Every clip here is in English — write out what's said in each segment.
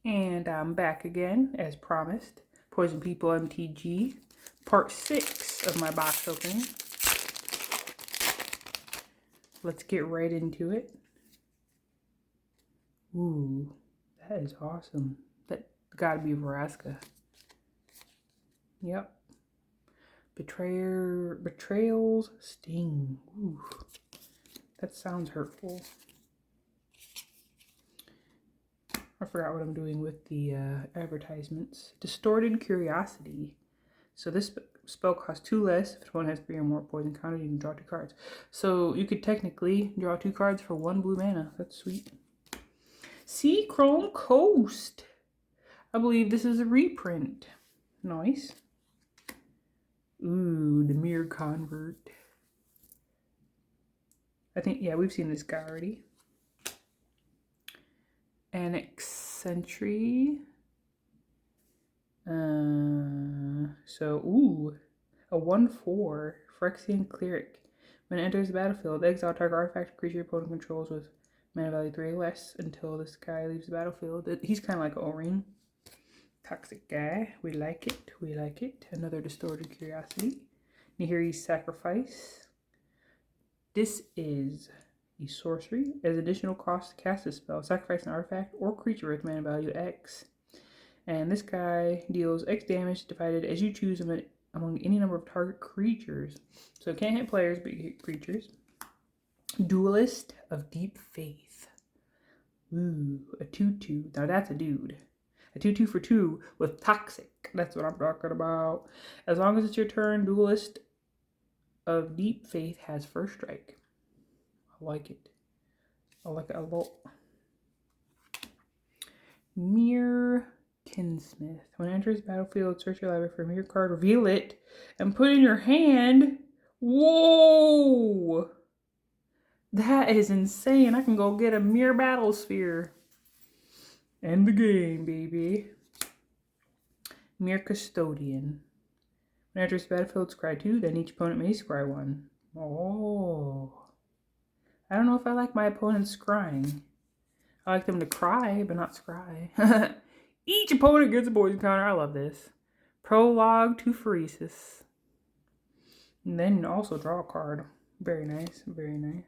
And I'm back again, as promised. Poison People MTG, part 6 of my box opening. Let's get right into it. Ooh, that is awesome. That gotta be Phyrexia. Yep. Betrayal's Sting. Ooh, that sounds hurtful. I forgot what I'm doing with the advertisements. Distorted Curiosity. So this spell costs 2 less. If one has 3 or more poison counters, you can draw 2 cards. So you could technically draw 2 cards for 1 blue mana. That's sweet. Sea Chrome Coast. I believe this is a reprint. Nice. Ooh, the Mirror Convert. I think, yeah, we've seen this guy already. An Eccentric. Ooh, a 1/4 Phyrexian Cleric. When it enters the battlefield, exile target artifact creature your opponent controls with mana value 3 or less until this guy leaves the battlefield. He's kind of like O-Ring. Toxic guy. We like it. We like it. Another Distorted Curiosity. Nihiri's Sacrifice. This is a sorcery. As additional cost to cast this spell, sacrifice an artifact or creature with mana value X. And this guy deals X damage divided as you choose among any number of target creatures. So it can't hit players, but you hit creatures. Duelist of Deep Faith. Ooh, a 2/2. Now that's a dude. A 2/2 for 2 with Toxic. That's what I'm talking about. As long as it's your turn, Duelist of Deep Faith has first strike. I like it. I like it a lot. Mirror Kinsmith. When it enters the battlefield, search your library for a mirror card, reveal it, and put it in your hand. Whoa! That is insane. I can go get a mirror battle sphere. End the game, baby. Mirror Custodian. When it enters the battlefield, scry 2, then each opponent may scry 1. Oh. I don't know if I like my opponents scrying. I like them to cry, but not scry. Each opponent gets a poison counter. I love this. Prologue to Phyrexia. And then also draw a card. Very nice. Very nice.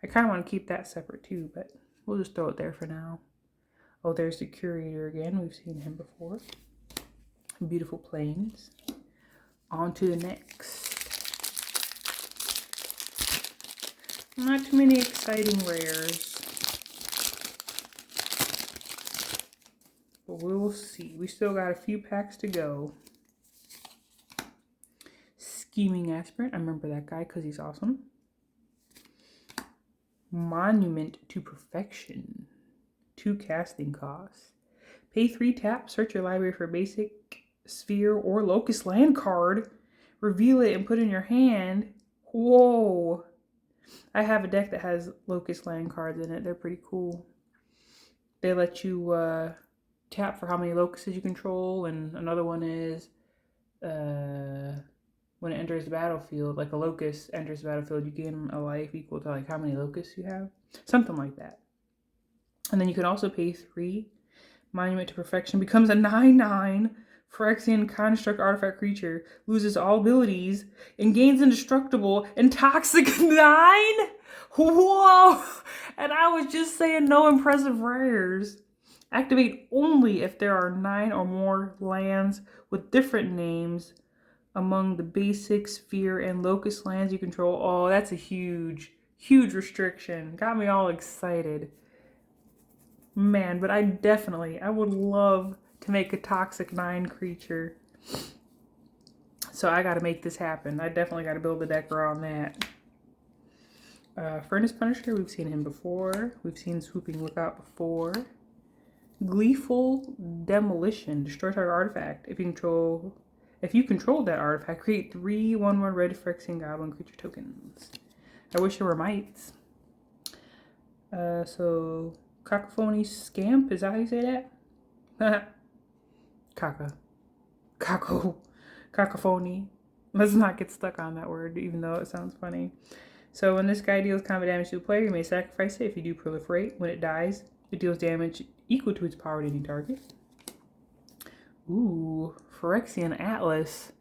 I kind of want to keep that separate too, but we'll just throw it there for now. Oh, there's the Curator again. We've seen him before. Beautiful Plains. On to the next. Not too many exciting rares. But we'll see. We still got a few packs to go. Scheming Aspirant. I remember that guy because he's awesome. Monument to Perfection. 2 casting costs. Pay 3 tap. Search your library for a basic, sphere, or locust land card. Reveal it and put it in your hand. Whoa. I have a deck that has locust land cards in it. They're pretty cool. They let you tap for how many locusts you control, and another one is when it enters the battlefield, like a locust enters the battlefield, you gain a life equal to like how many locusts you have. Something like that. And then you can also pay 3. Monument to Perfection becomes a 9/9 Phyrexian construct artifact creature, loses all abilities, and gains indestructible and toxic 9? Whoa! And I was just saying no impressive rares. Activate only if there are 9 or more lands with different names among the basic, sphere, and locust lands you control. Oh, that's a huge, huge restriction. Got me all excited. Man, but I would love to make a toxic 9 creature. So I gotta make this happen. I definitely gotta build a deck around that. Furnace Punisher, we've seen him before. We've seen Swooping Lookout before. Gleeful Demolition. Destroy target artifact. If you control that artifact, create 3 1/1 red Phyrexian Goblin creature tokens. I wish there were mites. So Cacophony Scamp, is that how you say that? Cacophony. Let's not get stuck on that word, even though it sounds funny. So when this guy deals combat damage to a player, you may sacrifice it. If you do, proliferate. When it dies, it deals damage equal to its power to any target. Ooh, Phyrexian Atlas.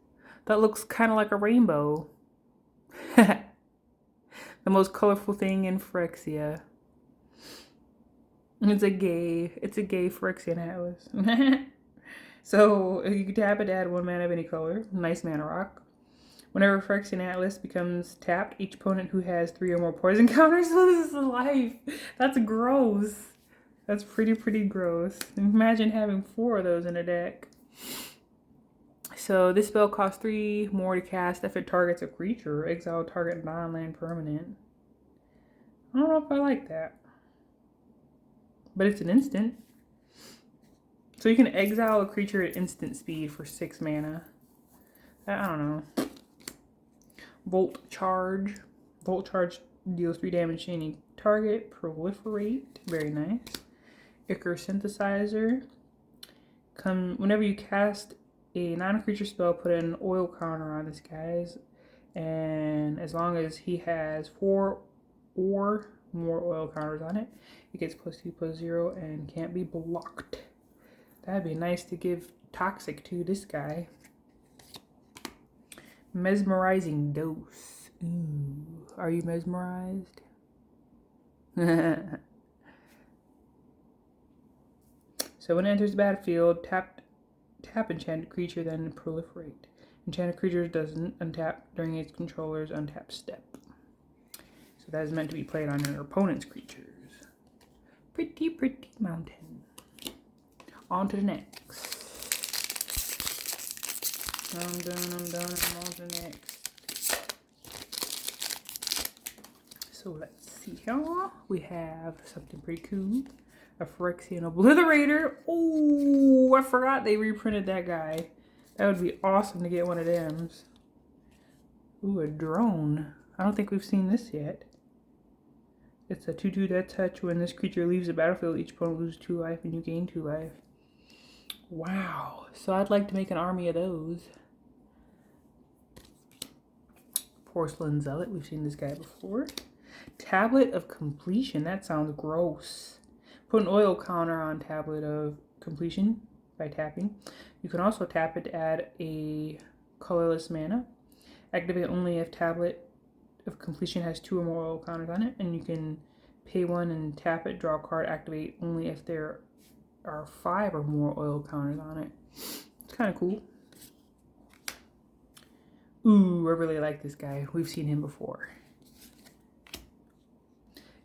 That looks kind of like a rainbow. The most colorful thing in Phyrexia. It's a gay Phyrexian Atlas. So you can tap it to add 1 mana of any color. Nice mana rock. Whenever Phyrexian Atlas becomes tapped, each opponent who has 3 or more poison counters loses a life. That's gross. That's pretty gross. Imagine having 4 of those in a deck. So this spell costs 3 more to cast if it targets a creature. Exile target non-land permanent. I don't know if I like that. But it's an instant. So you can exile a creature at instant speed for 6 mana. I don't know. Volt Charge. Volt Charge deals 3 damage to any target. Proliferate. Very nice. Ichor Synthesizer. Whenever you cast a non-creature spell, put an oil counter on this guy's. And as long as he has 4 or more oil counters on it, it gets +2/+0 and can't be blocked. That'd be nice to give Toxic to this guy. Mesmerizing Dose. Ooh, are you mesmerized? So when it enters the battlefield, tap enchanted creature, then proliferate. Enchanted creature doesn't untap during its controller's untap step. So that is meant to be played on your opponent's creatures. Pretty mountain. On to the next. I'm done. I'm on to the next. So let's see here. We have something pretty cool. A Phyrexian Obliterator. Oh, I forgot they reprinted that guy. That would be awesome to get one of them. Ooh, a drone. I don't think we've seen this yet. It's a 2/2 death touch. When this creature leaves the battlefield, each opponent loses 2 life and you gain 2 life. Wow. So I'd like to make an army of those. Porcelain Zealot. We've seen this guy before. Tablet of Completion. That sounds gross. Put an oil counter on Tablet of Completion by tapping. You can also tap it to add a colorless mana. Activate only if Tablet of Completion has 2 or more oil counters on it. And you can pay 1 and tap it, draw a card, activate only if there are 5 or more oil counters on it. It's kind of cool. Ooh, I really like this guy. We've seen him before.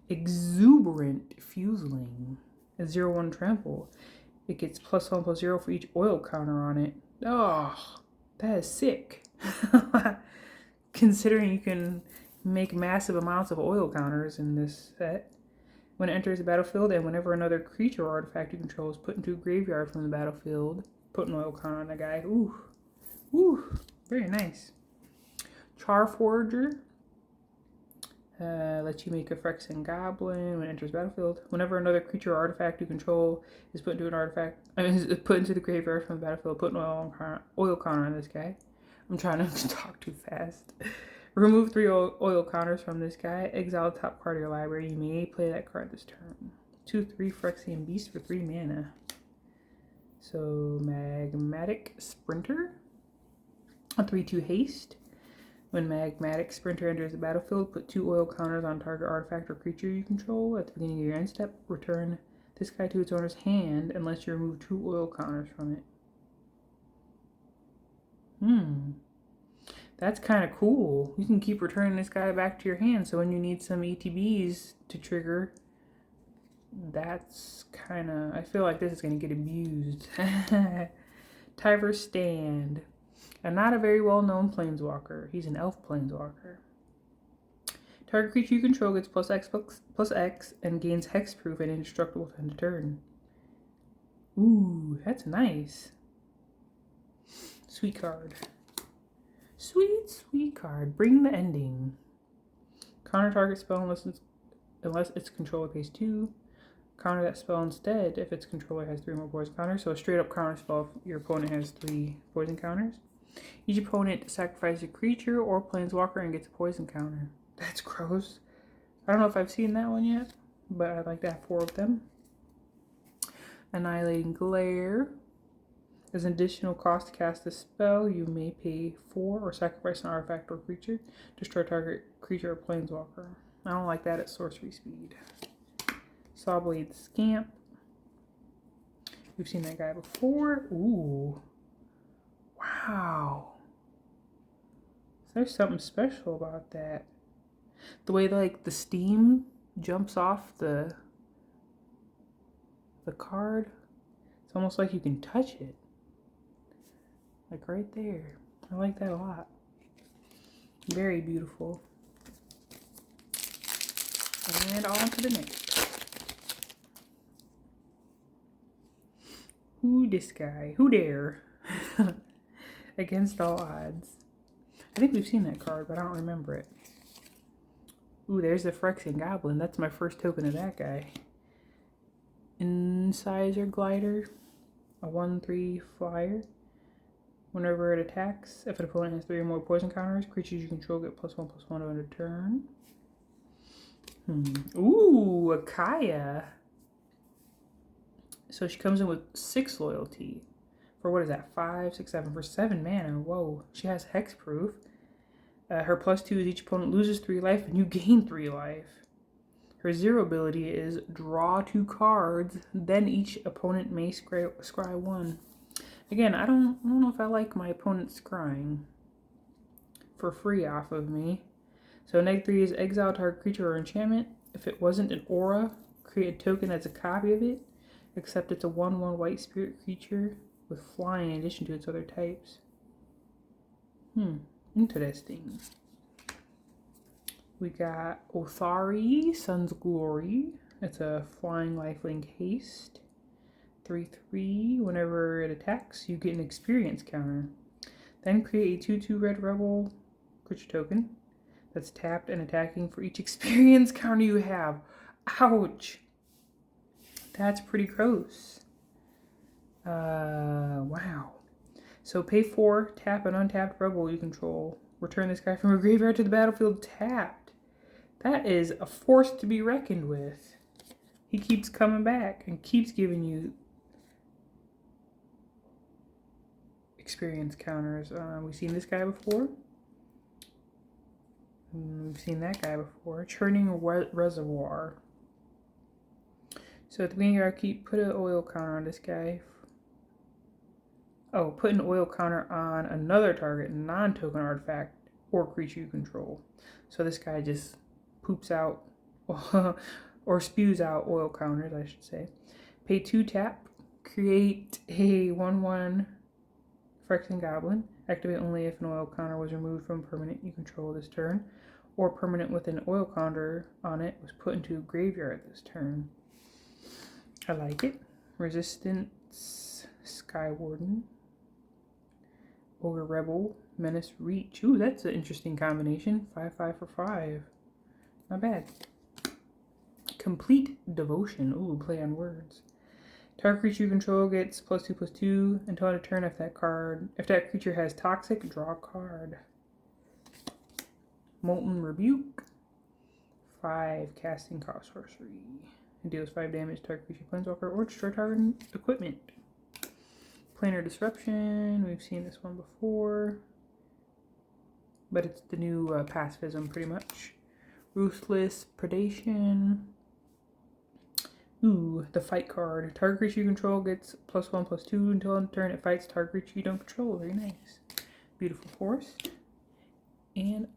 Exuberant Fuseling. A 0/1 trample. It gets +1/+0 for each oil counter on it. Oh, that is sick. Considering you can make massive amounts of oil counters in this set. When it enters the battlefield, and whenever another creature or artifact you control is put into a graveyard from the battlefield, put an oil counter on the guy. Ooh. Ooh. Very nice. Charforger. Lets you make a Phyrexian Goblin when it enters battlefield. Whenever another creature or artifact you control is put into put into the graveyard from the battlefield, put an oil counter on this guy. I'm trying to talk too fast. Remove 3 oil counters from this guy. Exile the top card of your library. You may play that card this turn. 2/3 Phyrexian Beast for 3 mana. So Magmatic Sprinter. A 3/2 haste. When Magmatic Sprinter enters the battlefield, put 2 oil counters on target artifact or creature you control. At the beginning of your end step, return this guy to its owner's hand unless you remove 2 oil counters from it. That's kind of cool. You can keep returning this guy back to your hand, so when you need some ETBs to trigger, that's kind of... I feel like this is going to get abused. Tyver Stand. And not a very well-known planeswalker. He's an elf planeswalker. Target creature you control gets +X and gains hexproof and indestructible to end a turn. Ooh, that's nice. Sweet card. Sweet card. Bring the ending. Counter target spell unless its controller pays 2. Counter that spell instead if its controller has 3 more poison counters. So a straight up counter spell if your opponent has 3 poison counters. Each opponent sacrifices a creature or planeswalker and gets a poison counter. That's gross. I don't know if I've seen that one yet, but I'd like to have 4 of them. Annihilating Glare. As an additional cost to cast a spell, you may pay 4 or sacrifice an artifact or creature. Destroy target creature or planeswalker. I don't like that at sorcery speed. Sawblade Scamp. We've seen that guy before. Ooh. Wow. There's something special about that. The way like the steam jumps off the card. It's almost like you can touch it. Like right there. I like that a lot. Very beautiful. And on to the next. Who this guy? Who dare? Against all odds. I think we've seen that card, but I don't remember it. Ooh, there's the Phyrexian Goblin. That's my first token of that guy. Incisor Glider. A 1/3 flyer. Whenever it attacks, if an opponent has 3 or more poison counters, creatures you control get +1/+1 on a turn. Ooh, a Kaya. So she comes in with 6 loyalty. For what is that? 5, 6, 7. For 7 mana. Whoa. She has hexproof. Her +2 is each opponent loses 3 life and you gain 3 life. Her 0 ability is draw 2 cards, then each opponent may scry 1. Again, I don't know if I like my opponent scrying for free off of me. So -3 is exile target creature or enchantment. If it wasn't an aura, create a token that's a copy of it, except it's a 1/1 white spirit creature with flying in addition to its other types. Interesting. We got Othari, Sun's Glory. It's a flying lifelink haste. 3/3. Whenever it attacks, you get an experience counter. Then create a 2/2 red rebel creature token that's tapped and attacking for each experience counter you have. Ouch. That's pretty gross. Wow. So pay 4, tap an untapped rebel you control. Return this guy from your graveyard to the battlefield tapped. That is a force to be reckoned with. He keeps coming back and keeps giving you experience counters. We've seen this guy before. We've seen that guy before. Churning Reservoir. So at the beginning of our put an oil counter on this guy. Oh, put an oil counter on another target, non-token artifact, or creature you control. So this guy just poops out, or spews out oil counters, I should say. Pay 2 tap, create a 1/1 Phyrexian Goblin. Activate only if an oil counter was removed from permanent you control this turn, or permanent with an oil counter on it was put into a graveyard this turn. I like it. Resistance, Sky Warden. Ogre Rebel, Menace Reach. Ooh, that's an interesting combination. 5/5 for 5. Not bad. Complete Devotion. Ooh, play on words. Target creature you control gets +2/+2 until end of turn. If that creature has Toxic, draw a card. Molten Rebuke. 5 casting cost sorcery. It deals 5 damage to target creature, planeswalker, or destroy target equipment. Planar Disruption, we've seen this one before, but it's the new pacifism pretty much. Ruthless Predation. Ooh, the fight card. Target creature you control gets +1/+2 until end of turn. It fights target creature you don't control. Very nice. Beautiful forest. And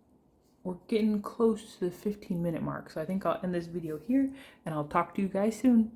we're getting close to the 15-minute mark, so I think I'll end this video here, and I'll talk to you guys soon.